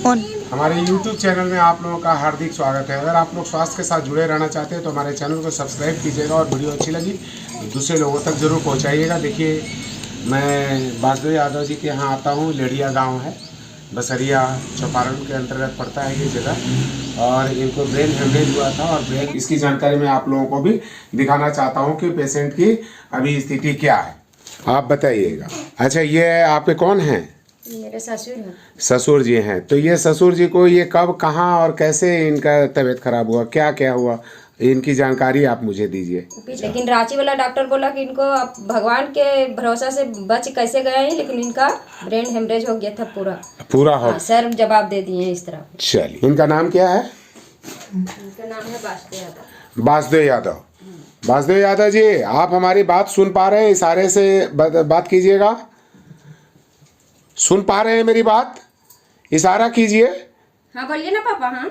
हमारे YouTube channel में आप लोगों का हार्दिक स्वागत है। अगर आप लोग स्वास्थ्य के साथ जुड़े रहना चाहते हैं तो हमारे चैनल को सब्सक्राइब कीजिएगा और वीडियो अच्छी लगी तो दूसरे लोगों तक ज़रूर पहुंचाइएगा। देखिए, मैं वासुदेव यादव जी के यहाँ आता हूँ। लेढ़िया गांव है, बसरिया चौपारण के अंतर्गत पड़ता है ये जगह। और इनको ब्रेन हेमरेज हुआ था और ब्रेन इसकी जानकारी मैं आप लोगों को भी दिखाना चाहता हूँ कि पेशेंट की अभी स्थिति क्या है, आप बताइएगा। अच्छा, ये आपके कौन हैं? मेरे ससुर हैं। ससुर जी हैं। तो ये ससुर जी को ये कब, कहाँ और कैसे इनका तबीयत खराब हुआ, क्या क्या हुआ, इनकी जानकारी आप मुझे दीजिए। लेकिन रांची वाला डॉक्टर बोला कि इनको आप भगवान के भरोसा से बच कैसे गए हैं, लेकिन इनका ब्रेन हेमरेज हो गया था पूरा हो। सर जवाब दे दिए इस तरह। चलिए, इनका नाम क्या है? इनका नाम है वासुदेव यादव। वासुदेव यादव। वासुदेव यादव जी, आप हमारी बात सुन पा रहे हैं? इशारे से बात कीजिएगा। सुन पा रहे हैं मेरी बात? इशारा कीजिए। हाँ बोलिए ना पापा। हाँ,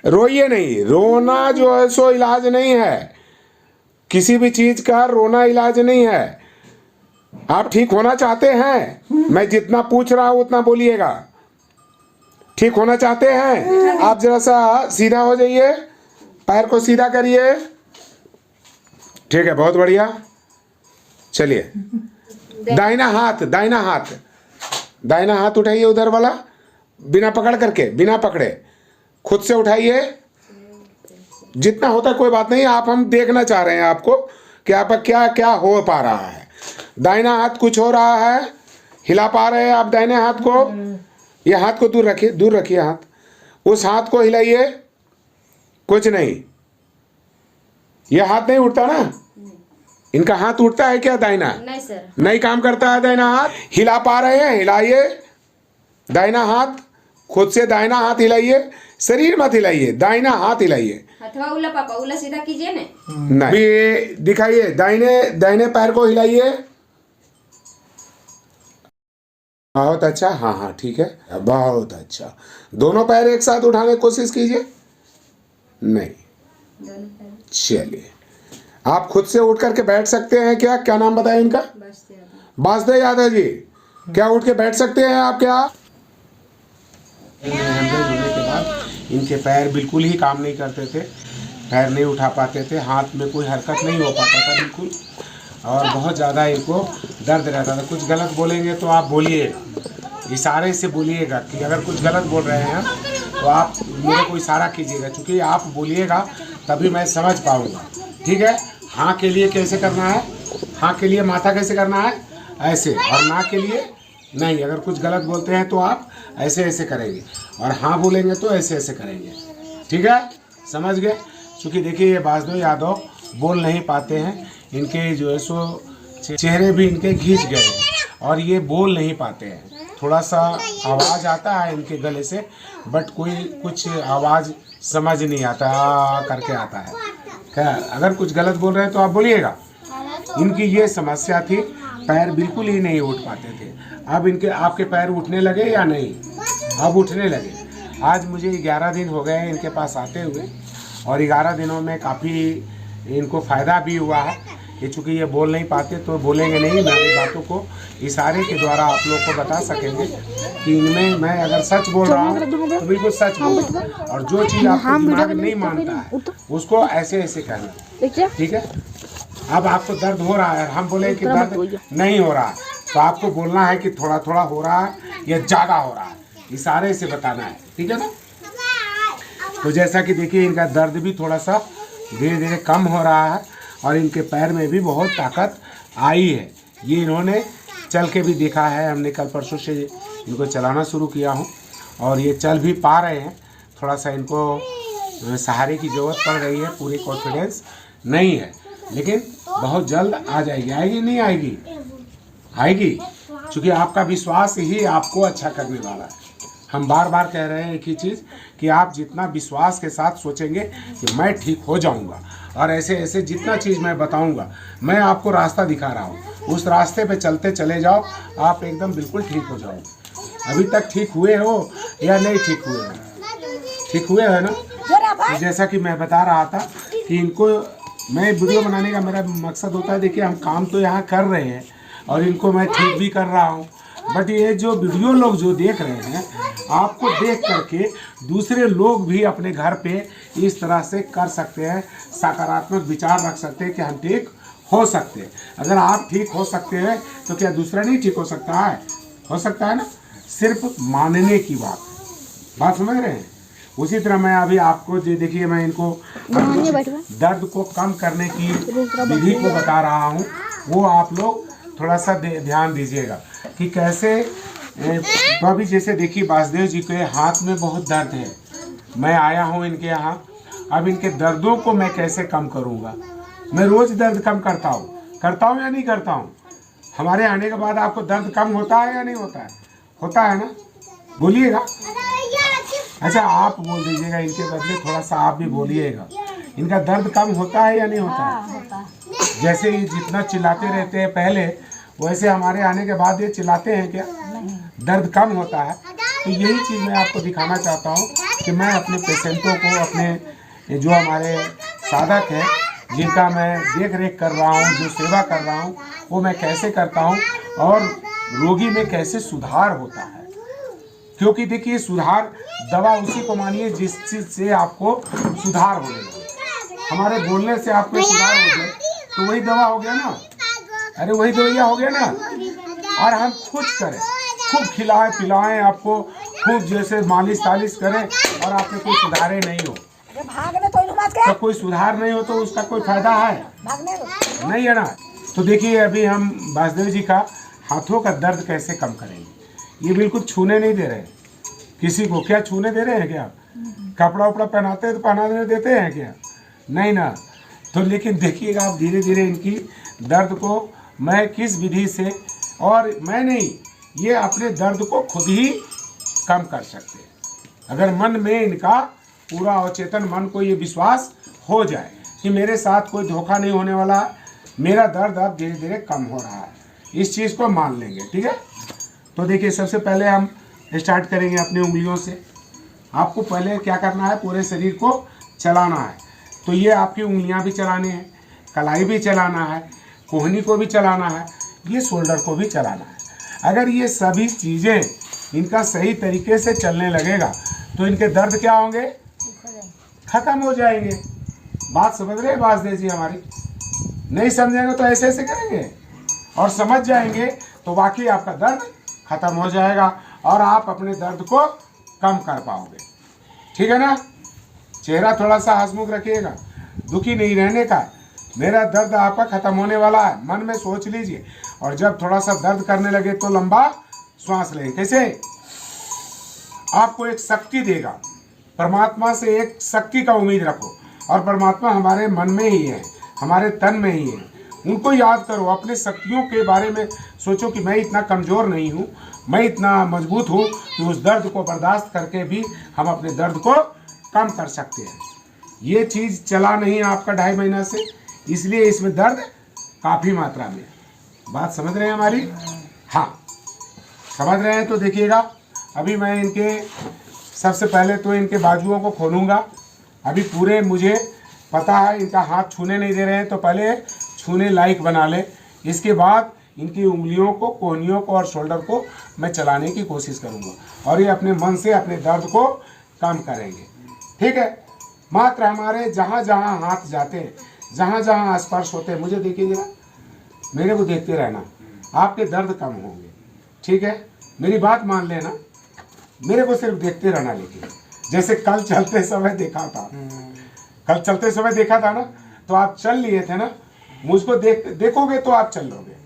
रोइए नहीं, रोना जो है सो इलाज नहीं है। किसी भी चीज का रोना इलाज नहीं है। आप ठीक होना चाहते हैं? मैं जितना पूछ रहा हूं उतना बोलिएगा। ठीक होना चाहते हैं? आप जरा सा सीधा हो जाइए, पैर को सीधा करिए। ठीक है, बहुत बढ़िया। चलिए, दाहिना हाथ, दाहिना हाथ, दाहिना हाथ उठाइए उधर वाला, बिना पकड़ करके, बिना पकड़े खुद से उठाइए। जितना होता है कोई बात नहीं, आप हम देखना चाह रहे हैं आपको कि आपका क्या क्या हो पा रहा है। दाहिना हाथ कुछ हो रहा है, हिला पा रहे हैं आप दाहिने हाथ को? ये हाथ को दूर रखिए, दूर रखिए हाथ। उस हाथ को हिलाइए, कुछ नहीं। ये हाथ नहीं उठता ना? इनका हाथ उठता है क्या दाहिना? नहीं सर, नहीं काम करता है दाहिना हाथ। हिला पा रहे हैं? हिलाइए दाहिना हाथ, खुद से दाहिना हाथ हिलाइए, शरीर मत हिलाइए, दाहिना हाथ हिलाइए। अथवा उल्ला पापा, उल्ला सीधा कीजिए ना। नहीं, ये दिखाइए, दाहिने दाहिने पैर को हिलाइए। बहुत अच्छा, हाँ हाँ ठीक है, बहुत अच्छा। दोनों पैर एक साथ उठाने की कोशिश कीजिए। नहीं, चलिए, आप खुद से उठ करके बैठ सकते हैं क्या? क्या नाम बताया इनका? वासुदेव यादव जी, क्या उठ के बैठ सकते हैं आप? क्या होने के बाद इनके पैर बिल्कुल ही काम नहीं करते थे, पैर नहीं उठा पाते थे, हाथ में कोई हरकत नहीं हो पाता था बिल्कुल, और बहुत ज़्यादा इनको दर्द रहता था। कुछ गलत बोलेंगे तो आप बोलिएगा, इशारे से बोलिएगा कि अगर कुछ गलत बोल रहे हैं तो आप मेरे को इशारा कीजिएगा, क्योंकि आप बोलिएगा तभी मैं समझ पाऊँगा। ठीक है? हाँ के लिए कैसे करना है? हाँ के लिए माथा कैसे करना है? ऐसे। और ना के लिए नहीं। अगर कुछ गलत बोलते हैं तो आप ऐसे ऐसे करेंगे, और हाँ बोलेंगे तो ऐसे ऐसे करेंगे। ठीक है, समझ गए? क्योंकि देखिए, ये वासुदेव यादव बोल नहीं पाते हैं, इनके जो है सो चेहरे भी इनके खींच गए हैं और ये बोल नहीं पाते हैं। थोड़ा सा आवाज़ आता है इनके गले से, बट कोई कुछ आवाज़ समझ नहीं आता, करके आता है। क्या अगर कुछ गलत बोल रहे हैं तो आप बोलिएगा। इनकी ये समस्या थी, पैर बिल्कुल ही नहीं उठ पाते थे। अब इनके आपके पैर उठने लगे या नहीं? अब उठने लगे। आज मुझे 11 दिन हो गए इनके पास आते हुए, और 11 दिनों में काफ़ी इनको फ़ायदा भी हुआ है। ये चूँकि ये बोल नहीं पाते तो बोलेंगे नहीं, मेरी बातों को इशारे के द्वारा आप लोग को बता सकेंगे कि इनमें मैं अगर सच बोल रहा हूँ तो बिल्कुल सच बोल रहा हूँ, और जो चीज़ आपको दिमाग नहीं मानता है उसको ऐसे ऐसे कहना। ठीक है? अब आपको दर्द हो रहा है, हम बोले कि दर्द नहीं हो रहा है, तो आपको बोलना है कि थोड़ा थोड़ा हो रहा है या ज़्यादा हो रहा है, इशारे से बताना है। ठीक है ना? तो जैसा कि देखिए, इनका दर्द भी थोड़ा सा धीरे धीरे कम हो रहा है, और इनके पैर में भी बहुत ताकत आई है। ये इन्होंने चल के भी देखा है, हमने कल परसों से इनको चलाना शुरू किया हूँ, और ये चल भी पा रहे हैं। थोड़ा सा इनको सहारे की ज़रूरत पड़ रही है, पूरी कॉन्फिडेंस नहीं है, लेकिन बहुत जल्द आ जाएगी। आएगी नहीं आएगी? आएगी, क्योंकि आपका विश्वास ही आपको अच्छा करने वाला है। हम बार बार कह रहे हैं एक ही चीज़ कि आप जितना विश्वास के साथ सोचेंगे कि मैं ठीक हो जाऊंगा, और ऐसे ऐसे जितना चीज़ मैं बताऊंगा, मैं आपको रास्ता दिखा रहा हूँ, उस रास्ते पे चलते चले जाओ, आप एकदम बिल्कुल ठीक हो जाओगे। अभी तक ठीक हुए हो या नहीं ठीक हुए हो? ठीक हुए है ना? तो जैसा कि मैं बता रहा था कि इनको मैं वीडियो बनाने का मेरा मकसद होता है, देखिए हम काम तो यहाँ कर रहे हैं और इनको मैं ठीक भी कर रहा हूँ, बट ये जो वीडियो लोग जो देख रहे हैं, आपको देख करके दूसरे लोग भी अपने घर पे इस तरह से कर सकते हैं, सकारात्मक विचार रख सकते हैं कि हम ठीक हो सकते हैं। अगर आप ठीक हो सकते हैं तो क्या दूसरा नहीं ठीक हो सकता है? हो सकता है ना, सिर्फ मानने की बात समझ रहे हैं। उसी तरह मैं अभी आपको जो देखिए, मैं इनको दर्द को कम करने की विधि को बता रहा हूँ, वो आप लोग थोड़ा सा ध्यान दीजिएगा कि कैसे। तो अभी जैसे देखिए वासुदेव जी के हाथ में बहुत दर्द है, मैं आया हूँ इनके यहाँ, अब इनके दर्दों को मैं कैसे कम करूँगा। मैं रोज़ दर्द कम करता हूँ या नहीं करता हूँ? हमारे आने के बाद आपको दर्द कम होता है या नहीं होता है? होता है ना, बोलिएगा। अच्छा आप बोल दीजिएगा इनके बदले, थोड़ा सा आप भी बोलिएगा, इनका दर्द कम होता है या नहीं होता है? जैसे ये जितना चिल्लाते रहते हैं पहले, वैसे हमारे आने के बाद ये चिल्लाते हैं क्या? दर्द कम होता है। तो यही चीज़ मैं आपको दिखाना चाहता हूँ कि मैं अपने पेशेंटों को, अपने जो हमारे साधक हैं जिनका मैं देख रेख कर रहा हूँ, जो सेवा कर रहा हूँ, वो मैं कैसे करता हूँ और रोगी में कैसे सुधार होता है। क्योंकि देखिए सुधार, दवा उसी को मानिए जिस चीज़ से आपको सुधार हो जाए। हमारे बोलने से आपको सुधार हो जाए तो वही दवा हो गया ना, अरे वही दवाइया हो गया ना। और हम कुछ करें, खूब खिलाएं पिलाएं आपको, खूब जैसे मालिश तालिश करें और आपने कोई सुधारे नहीं हो, तो कोई सुधार नहीं हो तो उसका कोई फायदा है नहीं है ना। तो देखिए अभी हम वासुदेव जी का हाथों का दर्द कैसे कम करेंगे। ये बिल्कुल छूने नहीं दे रहे किसी को। क्या छूने दे रहे हैं क्या? कपड़ा उपड़ा पहनाते हैं तो पहनाने देते हैं क्या? नहीं ना। तो लेकिन देखिएगा आप धीरे धीरे इनकी दर्द को मैं किस विधि से, और मैं नहीं, ये अपने दर्द को खुद ही कम कर सकते हैं। अगर मन में इनका पूरा अवचेतन मन को ये विश्वास हो जाए कि मेरे साथ कोई धोखा नहीं होने वाला, मेरा दर्द अब धीरे धीरे कम हो रहा है, इस चीज़ को मान लेंगे। ठीक है। तो देखिए सबसे पहले हम स्टार्ट करेंगे अपनी उंगलियों से। आपको पहले क्या करना है, पूरे शरीर को चलाना है। तो ये आपकी उंगलियां भी चलानी है, कलाई भी चलाना है, कोहनी को भी चलाना है, ये शोल्डर को भी चलाना है। अगर ये सभी चीज़ें इनका सही तरीके से चलने लगेगा तो इनके दर्द क्या होंगे, खत्म हो जाएंगे। बात समझ रहे हैं वासुदेव जी हमारी? नहीं समझेंगे तो ऐसे ऐसे करेंगे, और समझ जाएंगे तो वाकई आपका दर्द खत्म हो जाएगा और आप अपने दर्द को कम कर पाओगे। ठीक है ना। चेहरा थोड़ा सा हंसमुख रखिएगा, दुखी नहीं रहने का। मेरा दर्द आपका खत्म होने वाला है, मन में सोच लीजिए। और जब थोड़ा सा दर्द करने लगे तो लंबा श्वास लें। कैसे? आपको एक शक्ति देगा, परमात्मा से एक शक्ति का उम्मीद रखो, और परमात्मा हमारे मन में ही है, हमारे तन में ही है। उनको याद करो, अपने शक्तियों के बारे में सोचो कि मैं इतना कमज़ोर नहीं हूँ, मैं इतना मजबूत हूँ कि उस दर्द को बर्दाश्त करके भी हम अपने दर्द को कम कर सकते हैं। ये चीज़ चला नहीं आपका 2.5 महीना से, इसलिए इसमें दर्द काफ़ी मात्रा में। बात समझ रहे हैं हमारी? हाँ समझ रहे हैं। तो देखिएगा अभी मैं इनके सबसे पहले तो इनके बाजुओं को खोलूँगा। अभी पूरे मुझे पता है इनका हाथ छूने नहीं दे रहे हैं, तो पहले छूने लायक बना ले। इसके बाद इनकी उंगलियों को, कोहनियों को और शोल्डर को मैं चलाने की कोशिश करूँगा, और ये अपने मन से अपने दर्द को कम करेंगे। ठीक है। मात्र हमारे जहाँ जहाँ हाथ जाते हैं, जहाँ जहाँ स्पर्श होते हैं, मुझे देखिए जरा, मेरे को देखते रहना, आपके दर्द कम होंगे। ठीक है। मेरी बात मान लेना, मेरे को सिर्फ देखते रहना। लेकिन जैसे कल चलते समय देखा था ना, तो आप चल लिए थे ना, मुझको देखोगे तो आप चल लोगे।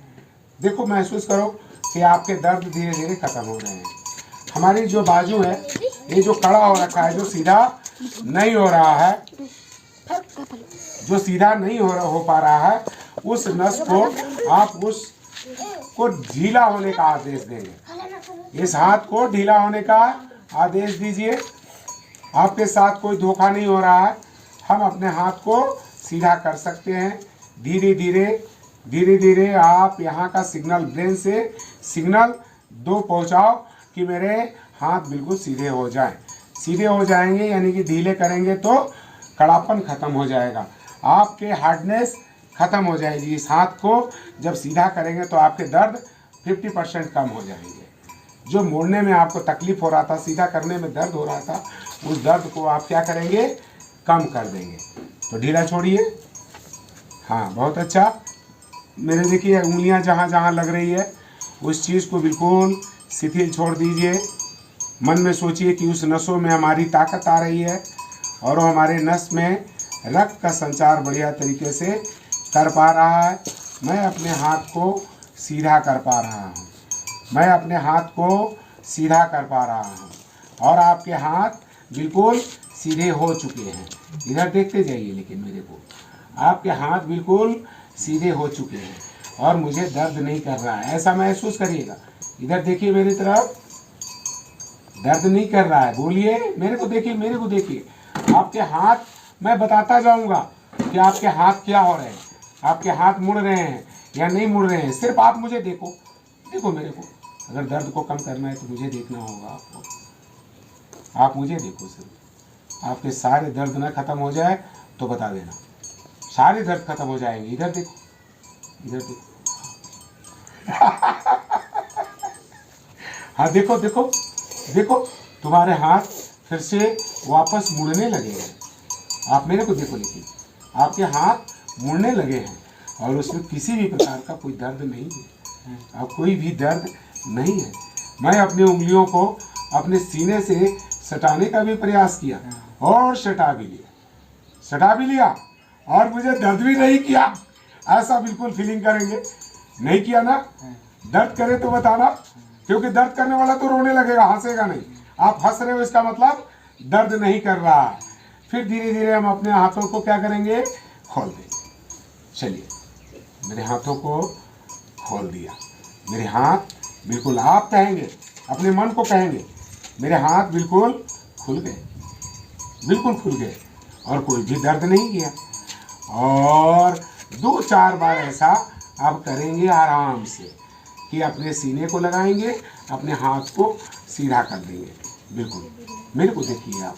देखो महसूस करो कि आपके दर्द धीरे धीरे खत्म हो रहे हैं। हमारी जो बाजू है, ये जो कड़ा हो रखा है, जो सीधा नहीं हो रहा है, जो सीधा नहीं हो पा रहा है, उस नस को आप उसको ढीला होने का आदेश देंगे। इस हाथ को ढीला होने का आदेश दीजिए। आपके साथ कोई धोखा नहीं हो रहा है, हम अपने हाथ को सीधा कर सकते हैं। धीरे धीरे आप यहाँ का सिग्नल, ब्रेन से सिग्नल दो पहुँचाओ कि मेरे हाथ बिल्कुल सीधे हो जाएं। सीधे हो जाएंगे यानी कि ढीले करेंगे तो कड़ापन खत्म हो जाएगा, आपके हार्डनेस खत्म हो जाएगी। इस हाथ को जब सीधा करेंगे तो आपके दर्द 50% कम हो जाएंगे। जो मोड़ने में आपको तकलीफ हो रहा था, सीधा करने में दर्द हो रहा था, उस दर्द को आप क्या करेंगे, कम कर देंगे। तो ढीला छोड़िए। हाँ, बहुत अच्छा। मेरे देखिए उंगलियां जहाँ जहाँ लग रही है उस चीज़ को बिल्कुल शिथिल छोड़ दीजिए। मन में सोचिए कि उस नसों में हमारी ताकत आ रही है और वो हमारे नस में रक्त का संचार बढ़िया तरीके से कर पा रहा है। मैं अपने हाथ को सीधा कर पा रहा हूँ, मैं अपने हाथ को सीधा कर पा रहा हूँ और आपके हाथ बिल्कुल सीधे हो चुके हैं। इधर देखते जाइए, लेकिन मेरे को आपके हाथ बिल्कुल सीधे हो चुके हैं और मुझे दर्द नहीं कर रहा है, ऐसा महसूस करिएगा। इधर देखिए मेरी तरफ, दर्द नहीं कर रहा है। बोलिए, मेरे को देखिए, मेरे को देखिए। आपके हाथ, मैं बताता जाऊंगा कि आपके हाथ क्या हो रहे हैं, आपके हाथ मुड़ रहे हैं या नहीं मुड़ रहे हैं। सिर्फ आप मुझे देखो, देखो मेरे को। अगर दर्द को कम करना है तो मुझे देखना होगा आपको। आप मुझे देखो सिर्फ। आपके सारे दर्द ना खत्म हो जाए तो बता देना, सारे दर्द खत्म हो जाएंगे। इधर देखो, इधर देखो। हाँ देखो देखो देखो, तुम्हारे हाथ फिर से वापस मुड़ने लगे हैं। आप मेरे को देखो, लेकिन आपके हाथ मुड़ने लगे हैं और उसमें किसी भी प्रकार का कोई दर्द नहीं है, अब कोई भी दर्द नहीं है। मैं अपनी उंगलियों को अपने सीने से सटाने का भी प्रयास किया और सटा भी लिया, सटा भी लिया और मुझे दर्द भी नहीं किया। ऐसा बिल्कुल फीलिंग करेंगे। नहीं किया ना? दर्द करे तो बताना, क्योंकि दर्द करने वाला तो रोने लगेगा, हंसेगा नहीं। आप हंस रहे हो, इसका मतलब दर्द नहीं कर रहा है। फिर धीरे धीरे हम अपने हाथों को क्या करेंगे, खोल देंगे। चलिए, मेरे हाथों को खोल दिया। मेरे हाथ बिल्कुल, आप कहेंगे, अपने मन को कहेंगे, मेरे हाथ बिल्कुल खुल गए, बिल्कुल खुल गए और कोई भी दर्द नहीं किया। और 2-4 बार ऐसा आप करेंगे आराम से कि अपने सीने को लगाएंगे, अपने हाथ को सीधा कर देंगे। बिल्कुल मेरे को देखिए आप,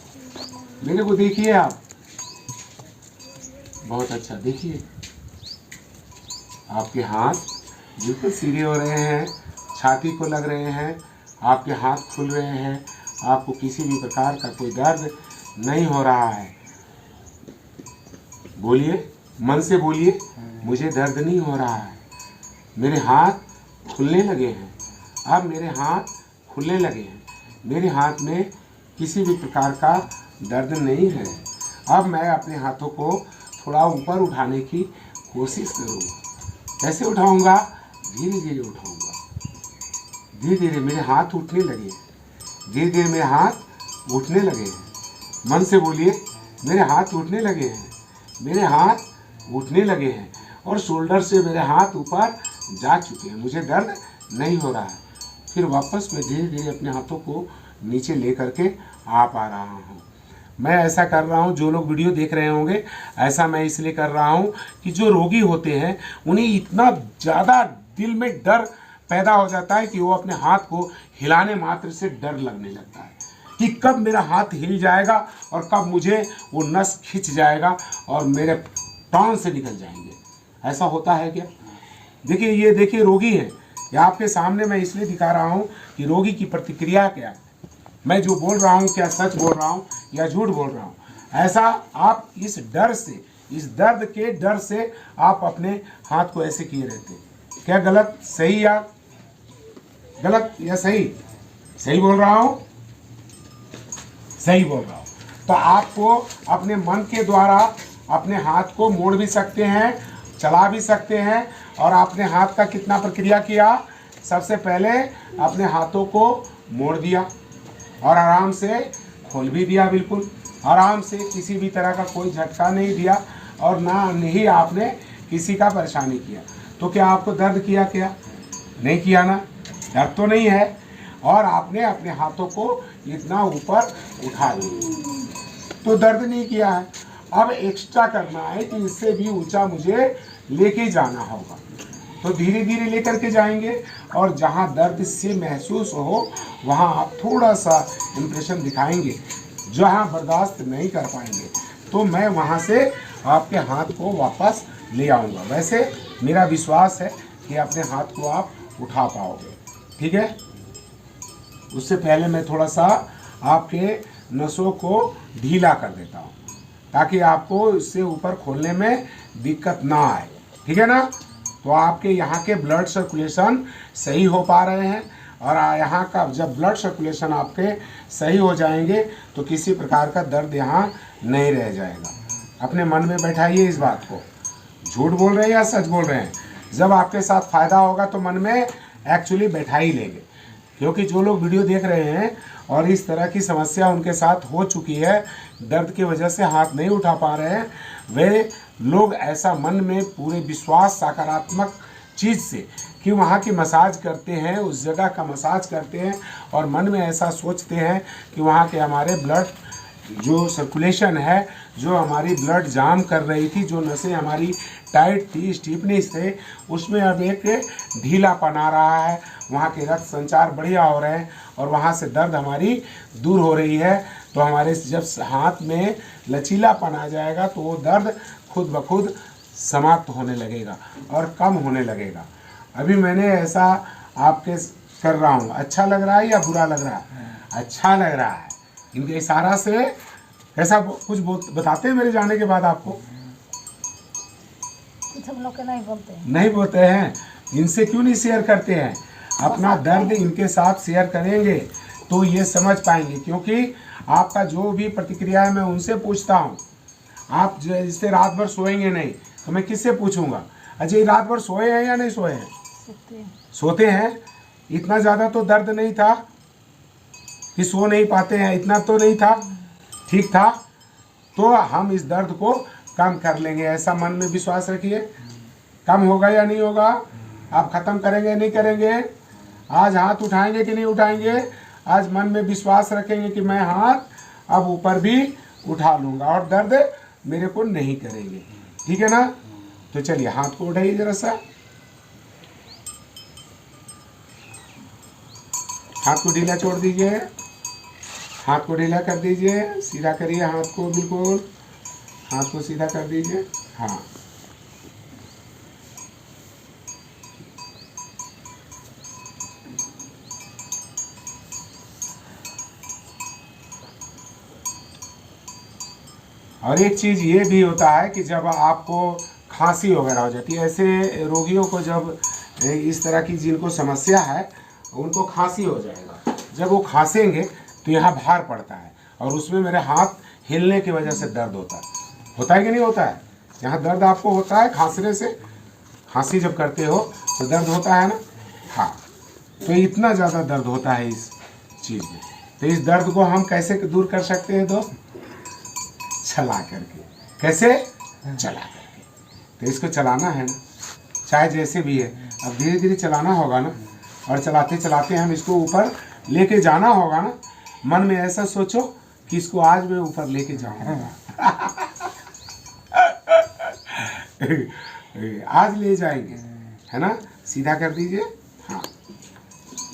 मेरे को देखिए आप। बहुत अच्छा, देखिए आपके हाथ बिल्कुल सीधे हो रहे हैं, छाती को लग रहे हैं, आपके हाथ खुल रहे हैं, आपको किसी भी प्रकार का कोई दर्द नहीं हो रहा है। बोलिए, मन से बोलिए, मुझे दर्द नहीं हो रहा है। मेरे हाथ खुलने लगे हैं, अब मेरे हाथ खुलने लगे हैं। मेरे हाथ में किसी भी प्रकार का दर्द नहीं है। अब मैं अपने हाथों को थोड़ा ऊपर उठाने की कोशिश करूँगा। कैसे उठाऊँगा? धीरे धीरे उठाऊँगा। धीरे धीरे मेरे हाथ उठने लगे, धीरे धीरे मेरे हाथ उठने लगे हैं। मन से बोलिए, मेरे हाथ उठने लगे हैं, मेरे हाथ उठने लगे हैं और शोल्डर से मेरे हाथ ऊपर जा चुके हैं, मुझे दर्द नहीं हो रहा है। फिर वापस मैं धीरे धीरे अपने हाथों को नीचे ले करके आ पा रहा हूँ। मैं ऐसा कर रहा हूँ, जो लोग वीडियो देख रहे होंगे, ऐसा मैं इसलिए कर रहा हूँ कि जो रोगी होते हैं उन्हें इतना ज़्यादा दिल में डर पैदा हो जाता है कि वो अपने हाथ को हिलाने मात्र से डर लगने लगता है कि कब मेरा हाथ हिल जाएगा और कब मुझे वो नस खिंच जाएगा और मेरे प्राण से निकल जाएंगे। ऐसा होता है क्या? देखिए, ये देखिए रोगी है, ये आपके सामने मैं इसलिए दिखा रहा हूँ कि रोगी की प्रतिक्रिया क्या है। मैं जो बोल रहा हूँ क्या सच बोल रहा हूँ या झूठ बोल रहा हूँ। ऐसा आप इस डर से, इस दर्द के डर से आप अपने हाथ को ऐसे किए रहते हैं। क्या गलत, सही या गलत या सही? सही बोल रहा हूँ, सही बोल रहा हूँ। तो आपको अपने मन के द्वारा अपने हाथ को मोड़ भी सकते हैं, चला भी सकते हैं। और आपने हाथ का कितना प्रक्रिया किया? सबसे पहले अपने हाथों को मोड़ दिया और आराम से खोल भी दिया, बिल्कुल आराम से, किसी भी तरह का कोई झटका नहीं दिया और ना ही आपने किसी का परेशानी किया। तो क्या आपको दर्द किया? क्या नहीं किया ना? दर्द तो नहीं है। और आपने अपने हाथों को इतना ऊपर उठा दिया तो दर्द नहीं किया है। अब एक्स्ट्रा करना है कि इससे भी ऊंचा मुझे लेके जाना होगा। तो धीरे धीरे लेकर के जाएंगे और जहाँ दर्द से महसूस हो वहाँ आप थोड़ा सा इम्प्रेशन दिखाएंगे। जहाँ बर्दाश्त नहीं कर पाएंगे तो मैं वहाँ से आपके हाथ को वापस ले आऊँगा। वैसे मेरा विश्वास है कि अपने हाथ को आप उठा पाओगे। ठीक है, उससे पहले मैं थोड़ा सा आपके नसों को ढीला कर देता हूँ ताकि आपको इससे ऊपर खोलने में दिक्कत ना आए, ठीक है ना। तो आपके यहाँ के ब्लड सर्कुलेशन सही हो पा रहे हैं और यहाँ का जब ब्लड सर्कुलेशन आपके सही हो जाएंगे तो किसी प्रकार का दर्द यहाँ नहीं रह जाएगा। अपने मन में बैठाइए इस बात को, झूठ बोल रहे हैं या सच बोल रहे हैं। जब आपके साथ फ़ायदा होगा तो मन में एक्चुअली बैठा ही लेंगे, क्योंकि जो लोग वीडियो देख रहे हैं और इस तरह की समस्या उनके साथ हो चुकी है, दर्द की वजह से हाथ नहीं उठा पा रहे हैं, वे लोग ऐसा मन में पूरे विश्वास सकारात्मक चीज़ से कि वहाँ की मसाज करते हैं, उस जगह का मसाज करते हैं और मन में ऐसा सोचते हैं कि वहाँ के हमारे ब्लड जो सर्कुलेशन है, जो हमारी ब्लड जाम कर रही थी, जो नसें हमारी टाइट थी, स्टीफनेस थे, उसमें अब एक ढीलापन आ रहा है, वहाँ के रक्त संचार बढ़िया हो रहे हैं और वहाँ से दर्द हमारी दूर हो रही है। तो हमारे जब हाथ में लचीलापन आ जाएगा तो वो दर्द खुद ब खुद समाप्त होने लगेगा और कम होने लगेगा। अभी मैंने ऐसा आपके कर रहा हूँ, अच्छा लग रहा है या बुरा लग रहा है? अच्छा लग रहा है। इनके इशारा से ऐसा कुछ बताते हैं मेरे जाने के बाद आपको? हम लोग के नहीं बोलते हैं। नहीं बोलते हैं। इनसे क्यों नहीं शेयर करते हैं? अपना दर्द इनके साथ शेयर करेंगे तो ये समझ पाएंगे, क्योंकि आपका जो भी प्रतिक्रिया है मैं उनसे पूछता हूँ। आप जैसे रात भर सोएंगे नहीं तो मैं किससे पूछूंगा? अजय रात भर सोए हैं या नहीं सोए हैं? सोते हैं। इतना ज़्यादा तो दर्द नहीं था कि सो नहीं पाते हैं, इतना तो नहीं था, ठीक था। तो हम इस दर्द को कम कर लेंगे, ऐसा मन में विश्वास रखिए। कम होगा या नहीं होगा? आप ख़त्म करेंगे नहीं करेंगे? आज हाथ उठाएंगे कि नहीं उठाएंगे? आज मन में विश्वास रखेंगे कि मैं हाथ अब ऊपर भी उठा लूँगा और दर्द मेरे को नहीं करेंगे, ठीक है ना। तो चलिए हाथ को उठाइए जरा सा, हाथ को ढीला छोड़ दीजिए, हाथ को ढीला कर दीजिए, सीधा करिए हाथ को, बिल्कुल हाथ को सीधा कर दीजिए। हाँ, और एक चीज़ ये भी होता है कि जब आपको खांसी वगैरह हो जाती है, ऐसे रोगियों को जब इस तरह की जिनको समस्या है उनको खांसी हो जाएगा, जब वो खांसेंगे तो यहाँ भार पड़ता है और उसमें मेरे हाथ हिलने की वजह से दर्द होता है कि नहीं होता है? यहाँ दर्द आपको होता है खांसने से, खांसी जब करते हो तो दर्द होता है ना। हाँ, तो इतना ज़्यादा दर्द होता है इस चीज़ में। तो इस दर्द को हम कैसे दूर कर सकते हैं दोस्त? चला करके। कैसे? चला करके। तो इसको चलाना है ना, चाहे जैसे भी है। अब धीरे धीरे चलाना होगा ना, और चलाते चलाते हम इसको ऊपर लेके जाना होगा ना। मन में ऐसा सोचो कि इसको आज मैं ऊपर लेके जाऊंगा। आज ले जाएंगे, है ना। सीधा कर दीजिए। हाँ,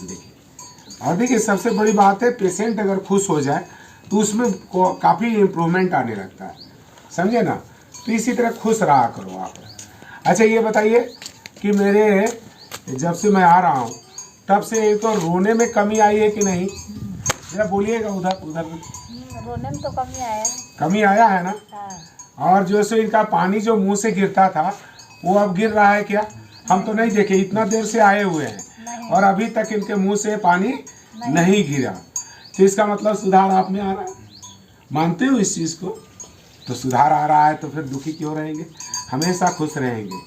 देखिए, और देखिए सबसे बड़ी बात है, पेशेंट अगर खुश हो जाए तो उसमें काफ़ी इम्प्रूवमेंट आने लगता है, समझे ना। तो इसी तरह खुश रहा करो आप। अच्छा ये बताइए कि मेरे जब से मैं आ रहा हूँ तब से तो रोने में कमी आई है कि नहीं? जरा बोलिएगा उधर उधर। रोने में तो कमी आया है। कमी आया है ना। हाँ। और जो सो इनका पानी जो मुंह से गिरता था वो अब गिर रहा है क्या? हम तो नहीं देखे, इतना देर से आए हुए हैं और अभी तक इनके मुंह से पानी नहीं गिरा। तो इसका मतलब सुधार आप में आ रहा है। मानते हो इस चीज़ को? तो सुधार आ रहा है तो फिर दुखी क्यों रहेंगे? हमेशा खुश रहेंगे।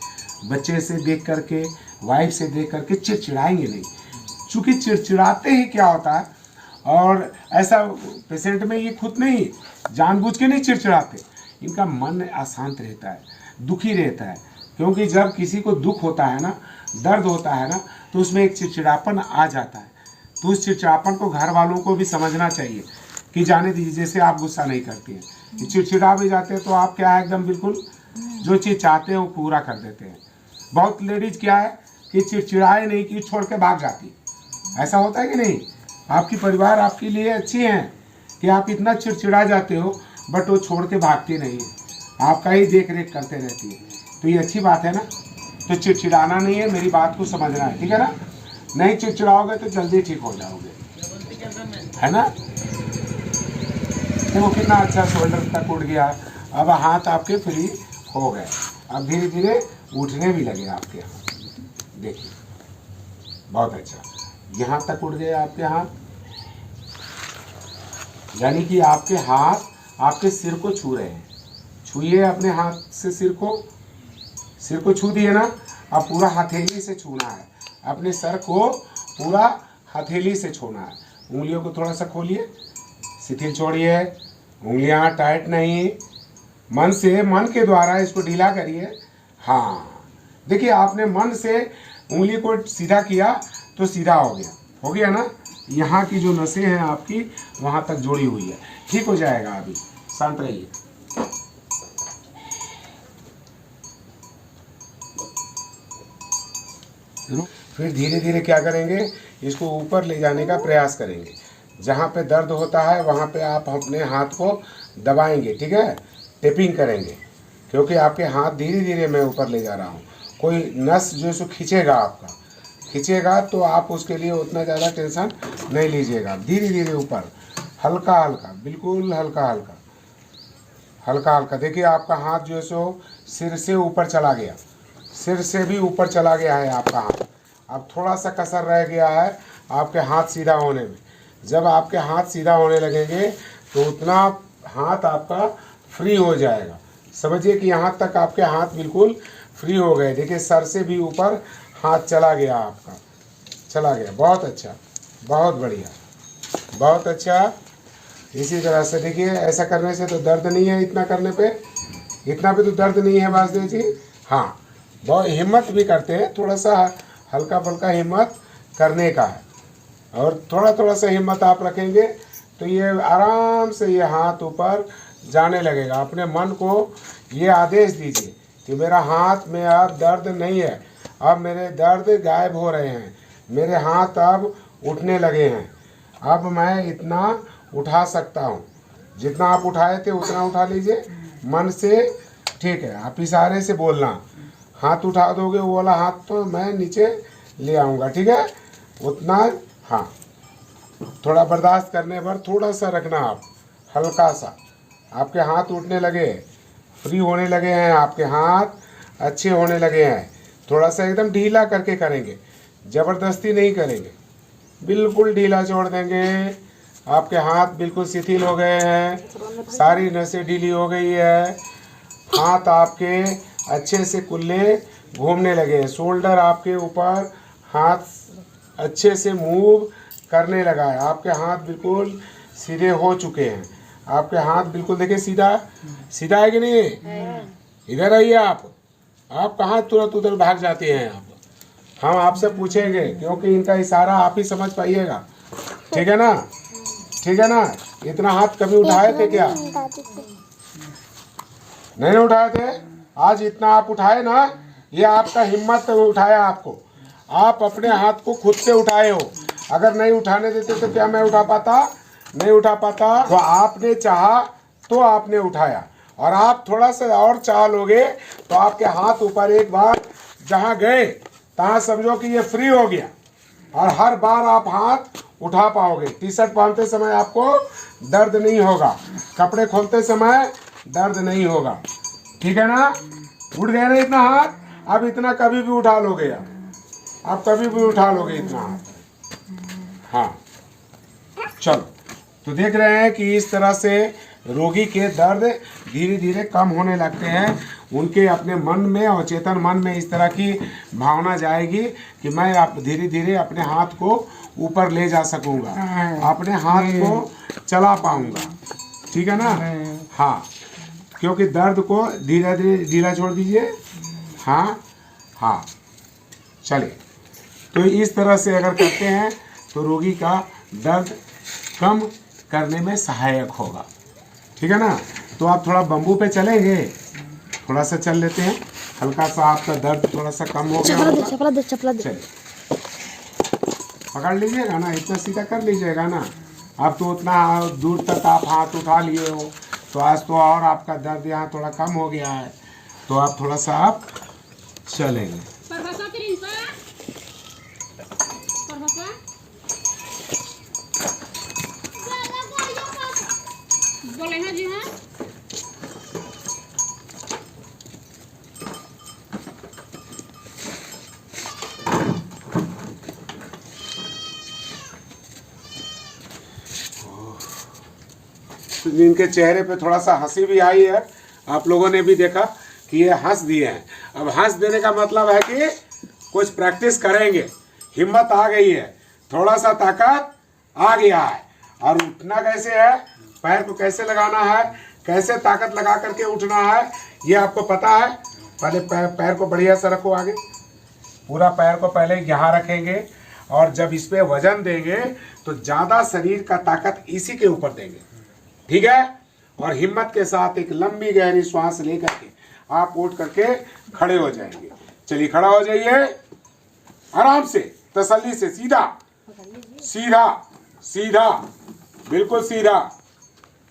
बच्चे से देख करके, वाइफ से देख करके चिड़चिड़ाएंगे नहीं, चूँकि चिड़चिड़ाते ही क्या होता है, और ऐसा पेशेंट में ये खुद नहीं जानबूझ के नहीं चिड़चिड़ाते, इनका मन अशांत रहता है, दुखी रहता है। क्योंकि जब किसी को दुख होता है ना, दर्द होता है ना, तो उसमें एक चिड़चिड़ापन आ जाता है। तो उस चिड़चिड़ापन को घर वालों को भी समझना चाहिए कि जाने दीजिए, जैसे आप गुस्सा नहीं करती हैं, कि चिड़चिड़ा भी जाते हैं तो आप क्या है, एकदम बिल्कुल जो चीज़ चाहते हैं वो पूरा कर देते हैं। बहुत लेडीज़ क्या है कि चिड़चिड़ाए नहीं कि छोड़ के भाग जाती, ऐसा होता है कि नहीं? आपकी परिवार आपके लिए अच्छी है कि आप इतना चिड़चिड़ा जाते हो बट वो छोड़ के भागती नहीं है, आपका ही देख रेख करते रहती है। तो ये अच्छी बात है ना। तो चिड़चिड़ाना नहीं है, मेरी बात को समझना है, ठीक है ना। नहीं चिड़चिड़ाओगे तो जल्दी ठीक हो जाओगे। है ना। देखो कितना अच्छा शोल्डर तक उठ गया। अब हाथ आपके फ्री हो गए। अब धीरे धीरे उठने भी लगे आपके हाथ। देखिए बहुत अच्छा, यहाँ तक उठ गए आपके हाथ। यानी कि आपके हाथ आपके सिर को छू रहे हैं। छूइए अपने हाथ से सिर को छू दिए ना। अब पूरा हथेली से छूना है। अपने सर को पूरा हथेली से छूना है। उंगलियों को थोड़ा सा खोलिए, शिथिल छोड़िए, उंगलियां टाइट नहीं। मन से, मन के द्वारा इसको ढीला करिए। हाँ देखिए, आपने मन से उंगली को सीधा किया तो सीधा हो गया ना। यहाँ की जो नसें हैं आपकी वहाँ तक जोड़ी हुई है। ठीक हो जाएगा। अभी शांत रहिए। फिर धीरे धीरे क्या करेंगे, इसको ऊपर ले जाने का प्रयास करेंगे। जहाँ पे दर्द होता है वहाँ पे आप अपने हाथ को दबाएंगे, ठीक है, टेपिंग करेंगे। क्योंकि आपके हाथ धीरे धीरे मैं ऊपर ले जा रहा हूँ। कोई नस जो सो खींचेगा तो आप उसके लिए उतना ज़्यादा टेंशन नहीं लीजिएगा। धीरे धीरे ऊपर, हल्का हल्का, बिल्कुल हल्का हल्का। देखिए आपका हाथ जो है सो सिर से ऊपर चला गया, सिर से भी ऊपर चला गया है आपका हाथ। अब थोड़ा सा कसर रह गया है आपके हाथ सीधा होने में। जब आपके हाथ सीधा होने लगेंगे तो उतना हाथ आपका फ्री हो जाएगा। समझिए कि यहाँ तक आपके हाथ बिल्कुल फ्री हो गए। देखिए सर से भी ऊपर हाथ चला गया आपका, चला गया। बहुत अच्छा, बहुत बढ़िया, बहुत अच्छा। इसी तरह से देखिए, ऐसा करने से तो दर्द नहीं है। इतना करने पे, इतना पे तो दर्द नहीं है वासुदेव जी। हाँ, बहुत हिम्मत भी करते हैं, थोड़ा सा हल्का फुल्का हिम्मत करने का है। और थोड़ा थोड़ा सा हिम्मत आप रखेंगे तो ये आराम से ये हाथ ऊपर जाने लगेगा। अपने मन को ये आदेश दीजिए कि मेरा हाथ में अब दर्द नहीं है, अब मेरे दर्द गायब हो रहे हैं, मेरे हाथ अब उठने लगे हैं, अब मैं इतना उठा सकता हूँ। जितना आप उठाए थे उतना उठा लीजिए मन से, ठीक है। आप इशारे से बोलना, हाथ उठा दोगे वो वाला हाथ तो मैं नीचे ले आऊँगा, ठीक है, उतना। हाँ, थोड़ा बर्दाश्त करने पर थोड़ा सा रखना आप, हल्का सा। आपके हाथ उठने लगे, फ्री होने लगे हैं, आपके हाथ अच्छे होने लगे हैं। थोड़ा सा एकदम ढीला करके करेंगे, ज़बरदस्ती नहीं करेंगे, बिल्कुल ढीला छोड़ देंगे। आपके हाथ बिल्कुल शिथिल हो गए हैं, सारी नसें ढीली हो गई है। हाथ आपके अच्छे से कुल्ले घूमने लगे हैं, शोल्डर आपके ऊपर हाथ अच्छे से मूव करने लगा है। आपके हाथ बिल्कुल सीधे हो चुके हैं। आपके हाथ बिल्कुल देखिए सीधा सीधा है कि नहीं। इधर आइए आप कहाँ तुरंत उधर भाग जाते हैं आप। हम आपसे पूछेंगे क्योंकि इनका इशारा आप ही समझ पाइएगा, ठीक है ना, ठीक है ना। इतना हाथ कभी उठाए थे क्या? नहीं उठाए थे। आज इतना आप उठाए ना, ये आपका हिम्मत उठाया आपको। आप अपने हाथ को खुद से उठाए हो। अगर नहीं उठाने देते तो क्या मैं उठा पाता? नहीं उठा पाता। तो आपने चाहा तो आपने उठाया, और आप थोड़ा सा और चाह लोगे तो आपके हाथ ऊपर एक बार जहाँ गए तहाँ समझो कि ये फ्री हो गया, और हर बार आप हाथ उठा पाओगे। टी शर्ट पहनते समय आपको दर्द नहीं होगा, कपड़े खोलते समय दर्द नहीं होगा, ठीक है ना। उठ गए ना इतना हाथ, अब इतना कभी भी उठा लोगे, आप कभी भी उठा लोगे इतना हाथ। हाँ चलो, तो देख रहे हैं कि इस तरह से रोगी के दर्द धीरे धीरे कम होने लगते हैं। उनके अपने मन में और चेतन मन में इस तरह की भावना जाएगी कि मैं आप धीरे धीरे अपने हाथ को ऊपर ले जा सकूंगा, अपने हाथ को चला पाऊंगा, ठीक है ना। हाँ, क्योंकि दर्द को धीरे धीरे ढीला छोड़ दीजिए। हाँ हाँ, चलिए। तो इस तरह से अगर करते हैं तो रोगी का दर्द कम करने में सहायक होगा, ठीक है ना। तो आप थोड़ा बम्बू पे चलेंगे, थोड़ा सा चल लेते हैं, हल्का सा आपका दर्द थोड़ा सा कम हो गया होगा। चलिए, पकड़ लीजिएगा ना, इतना सीधा कर लीजिएगा ना। अब तो उतना दूर तक आप हाथ उठा लिए हो, तो आज तो और आपका दर्द यहाँ थोड़ा कम हो गया है, तो आप थोड़ा सा आप चलेंगे। बोले हैं जी हाँ। इनके चेहरे पे थोड़ा सा हंसी भी आई है, आप लोगों ने भी देखा कि ये हंस दिए हैं। अब हंस देने का मतलब है कि कुछ प्रैक्टिस करेंगे, हिम्मत आ गई है, थोड़ा सा ताकत आ गया है। और उठना कैसे है, पैर को कैसे लगाना है, कैसे ताकत लगा करके उठना है, ये आपको पता है। पहले पैर को बढ़िया से रखो आगे, पूरा पैर को पहले यहाँ रखेंगे और जब इस पे वजन देंगे तो ज़्यादा शरीर का ताकत इसी के ऊपर देंगे, ठीक है। और हिम्मत के साथ एक लंबी गहरी श्वास लेकर के आप उठ करके खड़े हो जाएंगे। चलिए खड़ा हो जाइए आराम से, तसल्ली से, सीधा सीधा सीधा, बिल्कुल सीधा,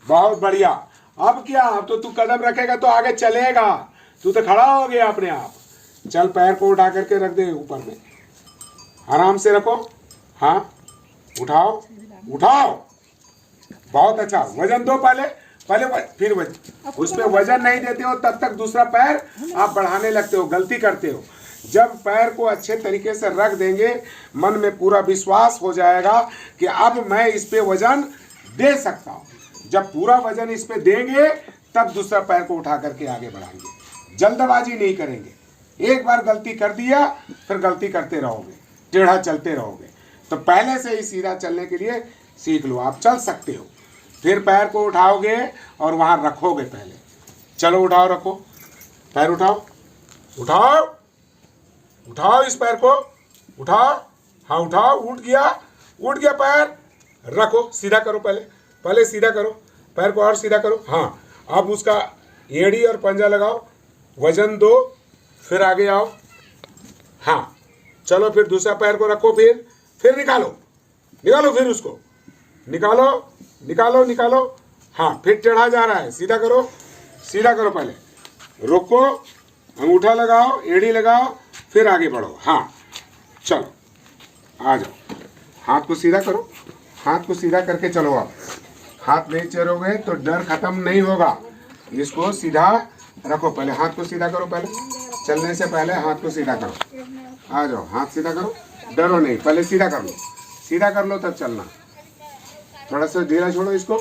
बहुत बढ़िया। अब क्या, अब तो तू कदम रखेगा तो आगे चलेगा, तू तो खड़ा हो गया अपने आप। चल पैर को उठा करके रख दे ऊपर में, आराम से रखो, हाँ उठाओ उठाओ, बहुत अच्छा। वजन दो पहले फिर वजन, उसमें वजन नहीं देते हो तब तक दूसरा पैर आप बढ़ाने लगते हो, गलती करते हो। जब पैर को अच्छे तरीके से रख देंगे, मन में पूरा विश्वास हो जाएगा कि अब मैं इस पे वजन दे सकता हूँ। जब पूरा वजन इस पे देंगे तब दूसरा पैर को उठा करके आगे बढ़ाएंगे, जल्दबाजी नहीं करेंगे। एक बार गलती कर दिया फिर गलती करते रहोगे, टेढ़ा चलते रहोगे। तो पहले से ही सीधा चलने के लिए सीख लो, आप चल सकते हो। फिर पैर को उठाओगे और वहाँ रखोगे पहले। चलो उठाओ, रखो पैर, उठाओ उठाओ उठाओ, इस पैर को उठाओ, हाँ उठाओ, उठ गया पैर, रखो, सीधा करो, पहले सीधा करो पैर को, और सीधा करो। हाँ अब उसका एड़ी और पंजा लगाओ, वजन दो, फिर आगे आओ। हाँ चलो, फिर दूसरा पैर को रखो, फिर निकालो, फिर उसको निकालो। हाँ फिर टेढ़ा जा रहा है, सीधा करो, पहले रोको, अंगूठा लगाओ, एड़ी लगाओ, फिर आगे बढ़ो। हाँ चलो आ जाओ, हाथ को सीधा करो, हाथ को सीधा करके चलो। आप हाथ नहीं चलोगे तो डर खत्म नहीं होगा। इसको सीधा रखो, पहले हाथ को सीधा करो, पहले चलने से पहले हाथ को सीधा करो। आ जाओ, हाथ सीधा करो, डरो नहीं, पहले सीधा कर लो तब चलना। थोड़ा सा ढीला छोड़ो इसको,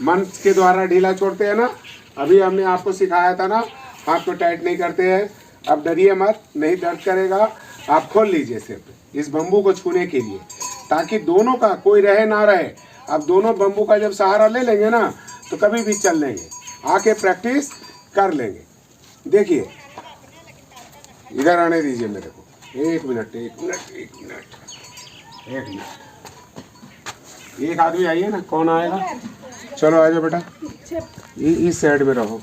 मन के द्वारा ढीला छोड़ते हैं ना, अभी हमने आपको सिखाया था ना, हाथ को टाइट नहीं करते हैं। अब डरिए मत, नहीं दर्द करेगा। आप खोल लीजिए सिर्फ इस बम्बू को छूने के लिए, ताकि दोनों का कोई रहे ना रहे। अब दोनों बम्बू का जब सहारा ले लेंगे ना तो कभी भी चल लेंगे, आके प्रैक्टिस कर लेंगे। देखिए इधर आने दीजिए मेरे को, एक मिनट। एक आदमी आइए ना, कौन आएगा? चलो आ जाओ बेटा, इस साइड में रहो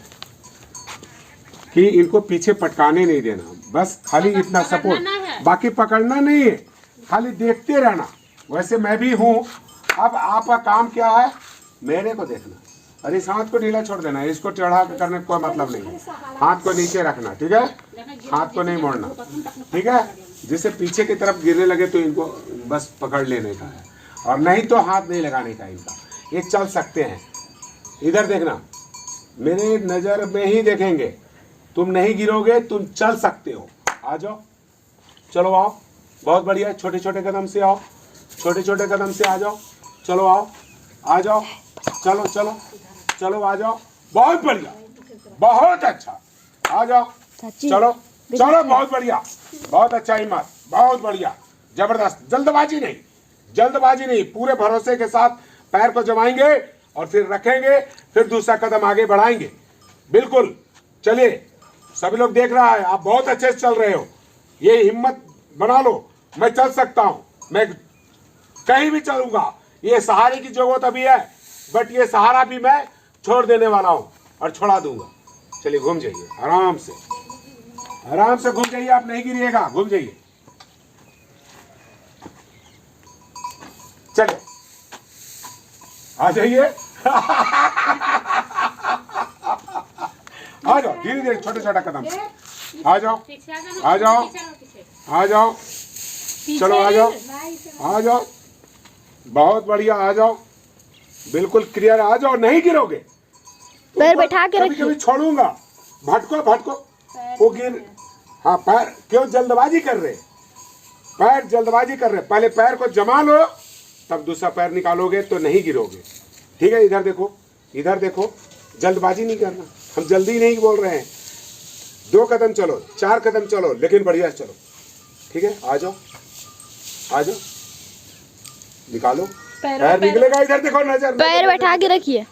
कि इनको पीछे पटकाने नहीं देना, बस खाली इतना सपोर्ट, बाकी पकड़ना नहीं है, खाली देखते रहना। वैसे मैं भी हूँ। अब आपका काम क्या है, मेरे को देखना और इस हाथ को ढीला छोड़ देना, इसको चढ़ा करने का कोई मतलब नहीं है। हाथ को नीचे रखना, ठीक है, हाथ को नहीं मोड़ना, ठीक है। जिससे पीछे की तरफ गिरने लगे तो इनको बस पकड़ लेने का है, और नहीं तो हाथ नहीं लगाने का इनका। ये चल सकते हैं, इधर देखना, मेरे नज़र में ही देखेंगे, तुम नहीं गिरोगे, तुम चल सकते हो। आ जाओ, चलो आओ, बहुत बढ़िया, छोटे छोटे कदम से आओ, छोटे छोटे कदम से आ जाओ। चलो आओ, आ जाओ, चलो चलो चलो आ जाओ, बहुत बढ़िया, बहुत अच्छा, आ जाओ, चलो चलो, बहुत बढ़िया, बहुत अच्छा हिम्मत, बहुत बढ़िया, जबरदस्त। जल्दबाजी नहीं, पूरे भरोसे के साथ पैर को जमाएंगे और फिर रखेंगे, फिर दूसरा कदम आगे बढ़ाएंगे। बिल्कुल, चलिए, सभी लोग देख रहा है, आप बहुत अच्छे से चल रहे हो। ये हिम्मत बना लो, मैं चल सकता हूँ, मैं कहीं भी चलूंगा। ये सहारे की जरूरत अभी है, बट ये सहारा भी मैं छोड़ देने वाला हूँ और छोड़ा दूंगा। चलिए घूम जाइए, आराम से घूम जाइए, आप नहीं गिरिएगा, घूम जाइए। चलिए आ जाइए, आ जाओ, धीरे धीरे, छोटे छोटा कदम, आ जाओ, चलो आ जाओ, बहुत बढ़िया, आ जाओ, बिल्कुल क्लियर, आ जाओ, नहीं गिरोगे, पैर बैठा के रखिए। कभी छोड़ूंगा, भटको भटको, वो गिर। हाँ पैर क्यों जल्दबाजी कर रहे, पैर जल्दबाजी कर रहे, पहले पैर को जमा लो तब दूसरा पैर निकालोगे तो नहीं गिरोगे। ठीक है, इधर देखो, इधर देखो, जल्दबाजी नहीं करना, हम जल्दी नहीं बोल रहे हैं। 2 कदम चलो, 4 कदम चलो, लेकिन बढ़िया चलो। ठीक है, आ जाओ आ जाओ, निकालो पैर निकलेगा। इधर देखो, नजर पैर बैठा के रखिए।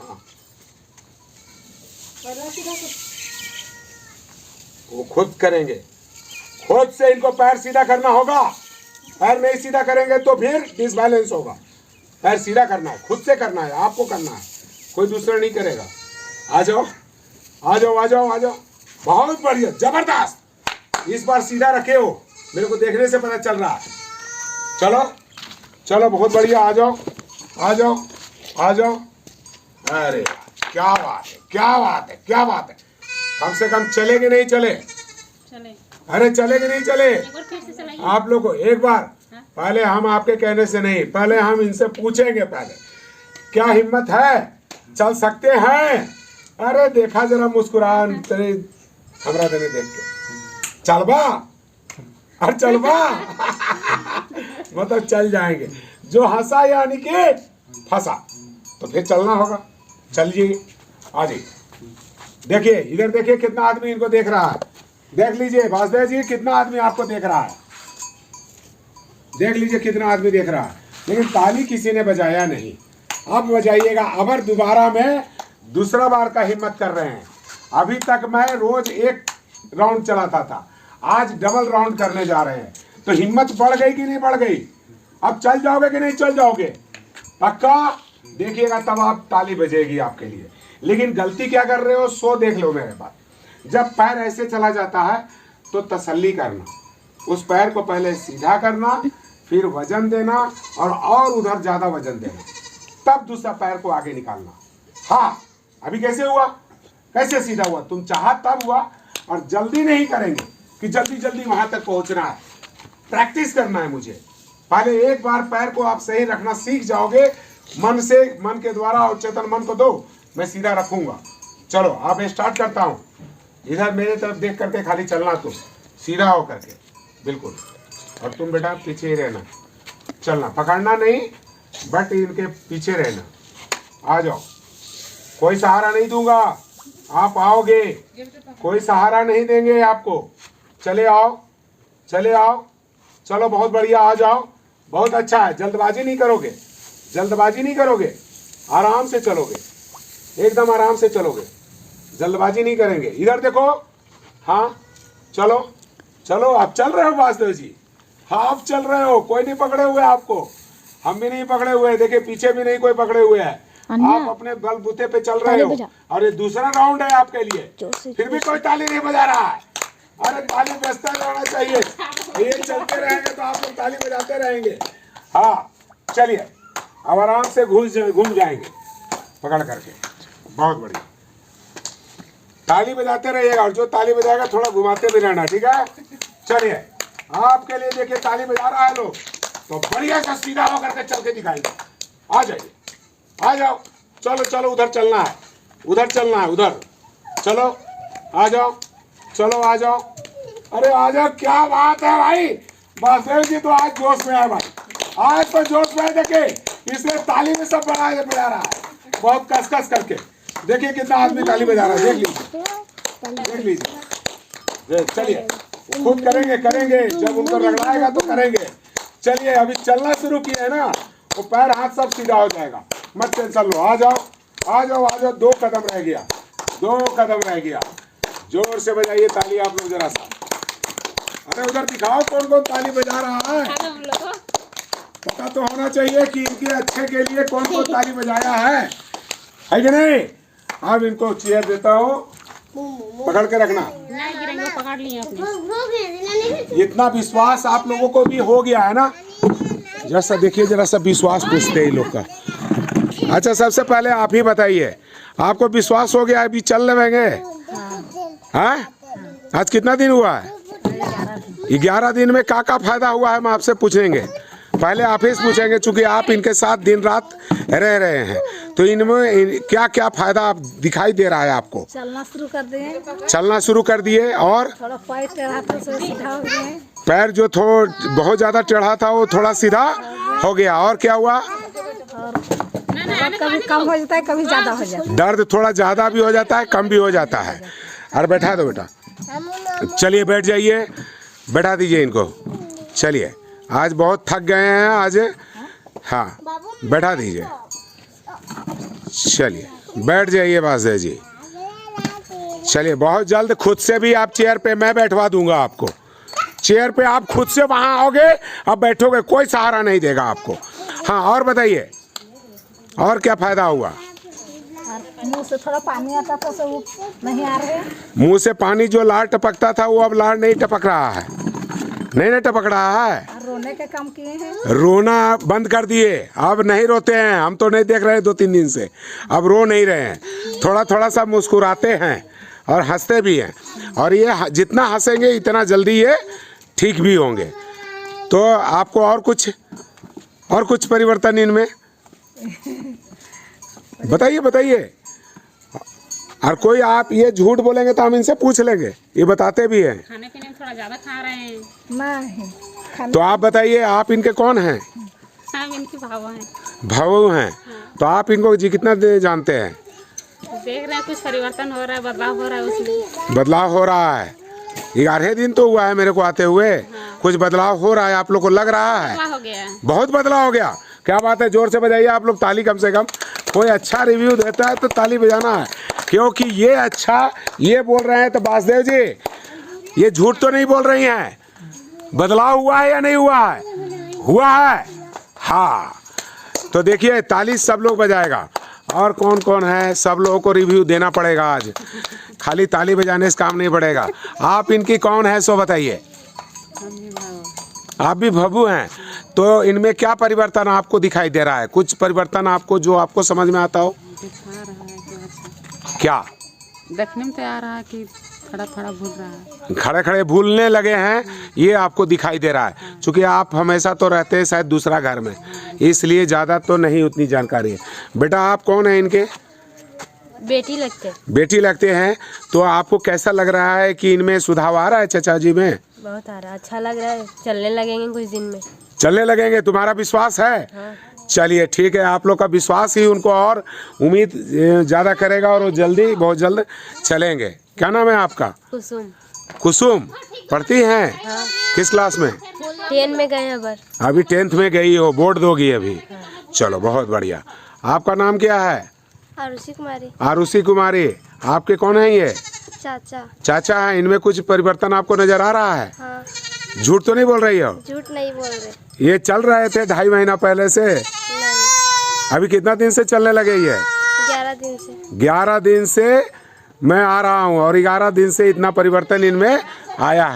वो खुद करेंगे, खुद से इनको पैर सीधा करना होगा। पैर नहीं सीधा करेंगे तो फिर डिसबैलेंस होगा। पैर सीधा करना है, खुद से करना है, आपको करना है, कोई दूसरा नहीं करेगा। आ जाओ आ जाओ आ जाओ आ जाओ, बहुत बढ़िया, जबरदस्त। इस बार सीधा रखे हो, मेरे को देखने से पता चल रहा है। चलो चलो, बहुत बढ़िया, आ जाओ आ जाओ आ जाओ। अरे क्या बात है, क्या बात है, क्या बात है। कम से कम चलेंगे नहीं चले, अरे चलेंगे नहीं चले। आप लोग को एक बार पहले हम आपके कहने से नहीं, पहले हम इनसे पूछेंगे पहले क्या हिम्मत है, चल सकते हैं। अरे देखा जरा मुस्कुरान तेरे हमरा देने देख के, चलबा अरे चलबा मतलब चल जाएंगे। जो हंसा यानी कि फंसा, तो फिर चलना होगा। चलिए आ जाइए, देखिए इधर देखिए, कितना आदमी इनको देख रहा है। देख लीजिए वासुदेव जी, कितना आदमी आपको देख रहा है, देख लीजिए कितना आदमी देख रहा है। लेकिन ताली किसी ने बजाया नहीं, अब बजाइएगा। अबर दोबारा में दूसरा बार का हिम्मत कर रहे हैं। अभी तक मैं रोज 1 राउंड चलाता था, आज डबल राउंड करने जा रहे हैं। तो हिम्मत बढ़ गई कि नहीं बढ़ गई? अब चल जाओगे कि नहीं चल जाओगे? पक्का देखिएगा, तब आप ताली बजेगी आपके लिए। लेकिन गलती क्या कर रहे हो, सो देख लो मेरे बात। जब पैर ऐसे चला जाता है तो तसल्ली करना, उस पैर को पहले सीधा करना, फिर वजन देना और उधर ज्यादा वजन देना, तब दूसरा पैर को आगे निकालना। हाँ, अभी कैसे हुआ, कैसे सीधा हुआ? तुम चाहा तब हुआ। और जल्दी नहीं करेंगे कि जल्दी जल्दी वहां तक पहुंचना है, प्रैक्टिस करना है मुझे। पहले एक बार पैर को आप सही रखना सीख जाओगे, मन से, मन के द्वारा, और चेतन मन को दो, मैं सीधा रखूंगा। चलो आप स्टार्ट करता हूँ। इधर मेरे तरफ देख करके खाली चलना, तुम सीधा हो करके बिल्कुल। और तुम बेटा पीछे ही रहना, चलना, पकड़ना नहीं, बट इनके पीछे रहना। आ जाओ, कोई सहारा नहीं दूंगा, आप आओगे, कोई सहारा नहीं देंगे आपको। चले आओ चले आओ, चलो बहुत बढ़िया, आ जाओ, बहुत अच्छा है। जल्दबाजी नहीं करोगे, जल्दबाजी नहीं करोगे, आराम से चलोगे, एकदम आराम से चलोगे, जल्दबाजी नहीं करेंगे। इधर देखो, हाँ चलो चलो, आप चल रहे हो वासुदेव जी, हाँ आप चल रहे हो, कोई नहीं पकड़े हुए आपको, हम भी नहीं पकड़े हुए, देखिए पीछे भी नहीं कोई पकड़े हुए है, आप अपने बलबूते पे चल रहे हो। और ये दूसरा राउंड है आपके लिए, फिर भी कोई ताली नहीं बजा रहा है। अरे ताली बजता रहना चाहिए, ये चलते रहेंगे तो आप लोग ताली बजाते रहेंगे। हाँ चलिए, अब आराम से घूम जाएंगे पकड़ करके, बहुत बढ़िया। ताली बजाते रहिएगा, और जो ताली बजाएगा थोड़ा घुमाते भी रहना, ठीक है? चलिए आपके लिए देखिए, ताली बजा रहा है लोग, तो बढ़िया सा सीधा होकर के चल के दिखाएंगे। आ जाइए, आ जाओ, चलो चलो, उधर चलना है, उधर चलना है, उधर चलो, आ जाओ, चलो आ जाओ। अरे आ जाओ, क्या बात है भाई, वासुदेव जी तो आज जोश में है भाई, आज तो जोश में है। देखिए इसलिए ताली में सब बजा रहा है, बहुत कसकस करके। देखिए कितना आदमी ताली बजा रहा है, देख लीजिए, देख लीजिए। चलिए खुद करेंगे, करेंगे जब उनको रगड़ाएगा तो करेंगे। चलिए अभी चलना शुरू किए है ना, वो पैर हाथ सब सीधा हो जाएगा, मत टेंशन लो। आ जाओ आ जाओ आ जाओ, 2 कदम रह गया, 2 कदम रह गया। जोर से बजाइए ताली आप लोग जरा सा। अरे उधर दिखाओ कौन कौन ताली बजा रहा है, पता तो होना चाहिए कि इनके अच्छे के लिए कौन कौन ताली बजाया है कि नहीं? अब इनको चेयर देता हूँ, पकड़ के रखना। पकड़ लिए आपने। इतना विश्वास आप लोगों को भी हो गया है ना, जैसा देखिए जरा सा विश्वास पूछते हैं लोग का। अच्छा सबसे पहले आप ही बताइए, आपको विश्वास हो गया अभी चल लेंगे? हाँ, आज कितना दिन हुआ है? 11 दिन में क्या फायदा हुआ है, हम आपसे पूछेंगे। पहले आप ही से पूछेंगे, चूंकि आप इनके साथ दिन रात रह रहे हैं। तो इनमें क्या क्या फायदा आप दिखाई दे रहा है आपको? चलना शुरू कर दिए, चलना शुरू कर दिए और थोड़ा पैर टेढ़ा था सो सीधा हो गए, पैर जो बहुत ज़्यादा टेढ़ा था वो थोड़ा सीधा हो गया। और क्या हुआ? और दर्द कभी कम हो जाता है, कभी ज़्यादा हो जाता है। दर्द थोड़ा ज़्यादा भी हो जाता है, कम भी हो जाता है। अरे बैठा दो बेटा, चलिए बैठ जाइए, बैठा दीजिए इनको। चलिए, आज बहुत थक गए हैं आज। हाँ, बैठा दीजिए, चलिए बैठ जाइए वासुदेव जी। चलिए, बहुत जल्द खुद से भी आप चेयर पे मैं बैठवा दूंगा आपको। चेयर पे आप खुद से वहाँ आओगे, अब बैठोगे, कोई सहारा नहीं देगा आपको। हाँ, और बताइए, और क्या फायदा हुआ? मुंह से थोड़ा पानी आता था सब नहीं आ रहे। मुंह से पानी जो लार टपकता था वो अब लार नहीं टपक रहा है, नहीं ना टपक रहा है। रोने के काम किए हैं, रोना बंद कर दिए, अब नहीं रोते हैं। हम तो नहीं देख रहे 2-3 दिन से, अब रो नहीं रहे हैं, थोड़ा थोड़ा सा मुस्कुराते हैं और हंसते भी हैं। और ये जितना हंसेंगे इतना जल्दी ये ठीक भी होंगे। तो आपको और कुछ परिवर्तन इनमें बताइए, बताइए। और कोई आप ये झूठ बोलेंगे तो हम इनसे पूछ लेंगे, ये बताते भी हैं। खाने पीने में थोड़ा ज्यादा खा रहे हैं। नहीं तो आप बताइए, आप इनके कौन हैं? हम इनके भाव हैं। भाऊ हैं। तो आप इनको जी कितना जानते हैं? देख रहे हैं कुछ परिवर्तन हो रहा है, बदलाव हो रहा है उसमें। बदलाव हो रहा है। 11 दिन तो हुआ है मेरे को आते हुए। कुछ बदलाव हो रहा है, आप लोग को लग रहा है? बदलाव हो गया है। बहुत बदलाव हो गया। क्या बात है, जोर से बजाइए आप लोग ताली। कम से कम कोई अच्छा रिव्यू देता है तो ताली बजाना है, क्योंकि ये अच्छा ये बोल रहे हैं तो वासुदेव जी ये झूठ तो नहीं बोल रही हैं। बदलाव हुआ है या नहीं हुआ है? हुआ है। हाँ, तो देखिए ताली सब लोग बजाएगा। और कौन कौन है, सब लोगों को रिव्यू देना पड़ेगा आज, खाली ताली बजाने से काम नहीं बढ़ेगा। आप इनकी कौन है सो बताइए। आप भी भब्बू हैं। तो इनमें क्या परिवर्तन आपको दिखाई दे रहा है? कुछ परिवर्तन आपको जो आपको समझ में आता हो? दिखा रहा है कि अच्छा क्या देखने में तो आ रहा है कि थोड़ा थोड़ा भूल रहा है, खड़े खड़े भूलने लगे हैं, ये आपको दिखाई दे रहा है। क्योंकि आप हमेशा तो रहते हैं शायद दूसरा घर में, इसलिए ज़्यादा तो नहीं उतनी जानकारी है। बेटा आप कौन है इनके? बेटी लगते। बेटी लगते हैं। तो आपको कैसा लग रहा है कि इनमें सुधार आ रहा है चाचा जी में? बहुत आ रहा, अच्छा लग रहा है, चलने लगेंगे कुछ दिन में। चलने लगेंगे, तुम्हारा विश्वास है? हाँ। चलिए ठीक है, आप लोग का विश्वास ही उनको और उम्मीद ज़्यादा करेगा और वो जल्दी बहुत जल्द चलेंगे। क्या नाम है आपका? कुसुम। कुसुम पढ़ती हैं? हाँ। किस क्लास में? 10 में गए हैं। अभी 10th में गई हो, बोर्ड दोगी अभी? चलो बहुत बढ़िया। आपका नाम क्या है? आरुषि कुमारी। आरुषि कुमारी। आपके कौन है ये? चाचा। चाचा है। इनमें कुछ परिवर्तन आपको नजर आ रहा है? हाँ। झूठ तो नहीं बोल रही हो? झूठ नहीं बोल रहे। ये चल रहे थे 2.5 महीना पहले से? नहीं। अभी कितना दिन से चलने लगे ये? 11 दिन से। 11 दिन से मैं आ रहा हूँ और 11 दिन से इतना परिवर्तन इनमें आया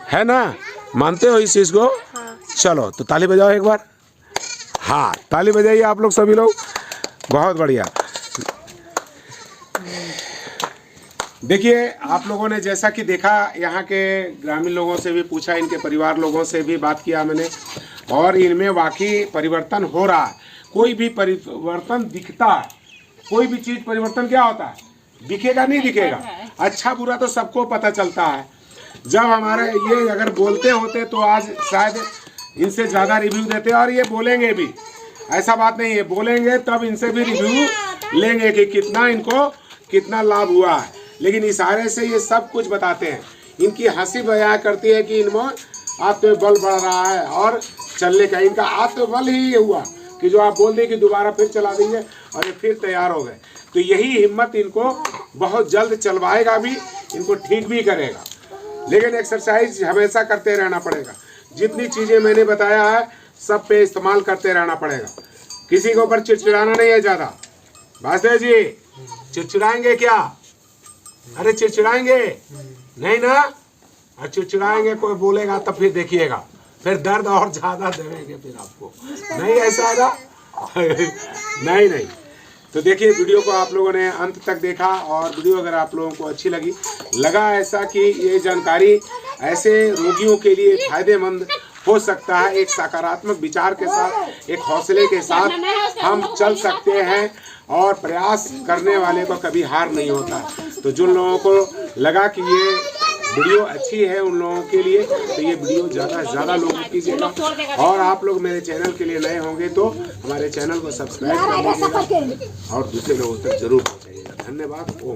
है ना? मानते हो इस चीज़ को? हाँ। चलो तो ताली बजाओ एक बार। हाँ, ताली बजाइए आप लोग सभी लोग। बहुत बढ़िया। देखिए आप लोगों ने जैसा कि देखा, यहाँ के ग्रामीण लोगों से भी पूछा, इनके परिवार लोगों से भी बात किया मैंने, और इनमें वाकई परिवर्तन हो रहा है। कोई भी परिवर्तन दिखता है, कोई भी चीज़ परिवर्तन क्या होता है? दिखेगा नहीं दिखेगा, अच्छा बुरा तो सबको पता चलता है। जब हमारे ये अगर बोलते होते तो आज शायद इनसे ज़्यादा रिव्यू देते, और ये बोलेंगे भी, ऐसा बात नहीं है, बोलेंगे तब इनसे भी रिव्यू लेंगे कि कितना इनको कितना लाभ हुआ है। लेकिन इशारे से ये सब कुछ बताते हैं। इनकी हंसी बयां करती है कि इनमें आत्मबल बढ़ रहा है और चलने का इनका आत्मबल ही ये हुआ कि जो आप बोल दें कि दोबारा फिर चला देंगे और ये फिर तैयार हो गए। तो यही हिम्मत इनको बहुत जल्द चलवाएगा भी, इनको ठीक भी करेगा। लेकिन एक्सरसाइज हमेशा करते रहना पड़ेगा। जितनी चीज़ें मैंने बताया है सब पे इस्तेमाल करते रहना पड़ेगा। किसी के ऊपर चिड़चिड़ाना नहीं है ज़्यादा। वासुदेव जी चिड़चिड़ाएंगे क्या? अरे चिड़चिड़ाएंगे नहीं ना? और चिड़चिड़ाएंगे कोई बोलेगा तब फिर देखिएगा, फिर दर्द और ज़्यादा देंगे फिर आपको। नहीं ऐसा है ना? नहीं। तो देखिए वीडियो को आप लोगों ने अंत तक देखा, और वीडियो अगर आप लोगों को अच्छी लगा ऐसा कि ये जानकारी ऐसे रोगियों के लिए फायदेमंद हो सकता है, एक सकारात्मक विचार के साथ, एक हौसले के साथ हम चल सकते हैं और प्रयास करने वाले को कभी हार नहीं होता। तो जिन लोगों को लगा कि ये वीडियो अच्छी है उन लोगों के लिए, तो ये वीडियो ज़्यादा से ज़्यादा लोगों को कीजिएगा। और आप लोग मेरे चैनल के लिए नए होंगे तो हमारे चैनल को सब्सक्राइब कर लीजिएगा और दूसरे लोगों तक जरूर पहुँचाइएगा। धन्यवाद। ओम।